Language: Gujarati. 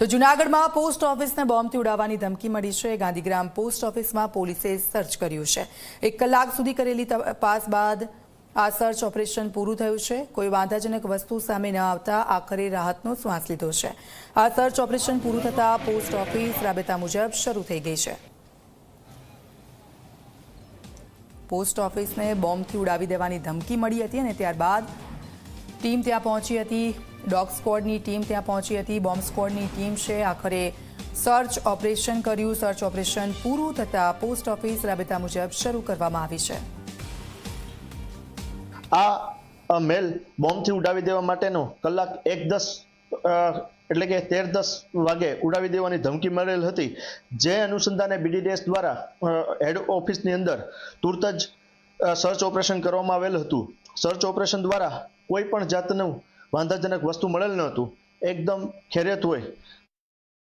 તો જૂનાગઢમાં પોસ્ટ ઓફિસને બોમ્બથી ઉડાવવાની ધમકી મળી છે। ગાંધીગ્રામ પોસ્ટ ઓફિસમાં પોલીસે સર્ચ કર્યું છે। 1 કલાક સુધી કરેલી તપાસ બાદ આ સર્ચ ઓપરેશન પૂરું થયું છે। કોઈ વાંધાજનક વસ્તુ સામે ન આવતા આખરે રાહતનો શ્વાસ લીધો છે। આ સર્ચ ઓપરેશન પૂરું થતાં પોસ્ટ ઓફિસ રાબેતા મુજબ શરૂ થઈ ગઈ છે। પોસ્ટ ઓફિસને બોમ્બથી ઉડાવી દેવાની ધમકી મળી હતી અને ત્યારબાદ ટીમ ત્યાં પહોંચી હતી। ડોગ સ્ક્વોડની ટીમ ત્યાં પહોંચી હતી। બોમ્બ સ્ક્વોડની ટીમ છે આખરે સર્ચ ઓપરેશન કર્યું। સર્ચ ઓપરેશન પૂરું થતાં પોસ્ટ ઓફિસ રાબેતા મુજબ શરૂ કરવામાં આવી છે। આ મેલ બોમ્બથી ઉડાવી દેવા માટેનો કલાક 1:10 એટલે કે 13:10 વાગે ઉડાવી દેવાની ધમકી મળેલ હતી। જે અનુસંધાને BDDS દ્વારા હેડ ઓફિસની અંદર તુરત જ સર્ચ ઓપરેશન કરવામાં આવેલ હતું। સર્ચ ઓપરેશન દ્વારા કોઈ પણ જાતનું વાંધાજનક વસ્તુ મળેલ ન હતું। એકદમ ખેરિયત હોય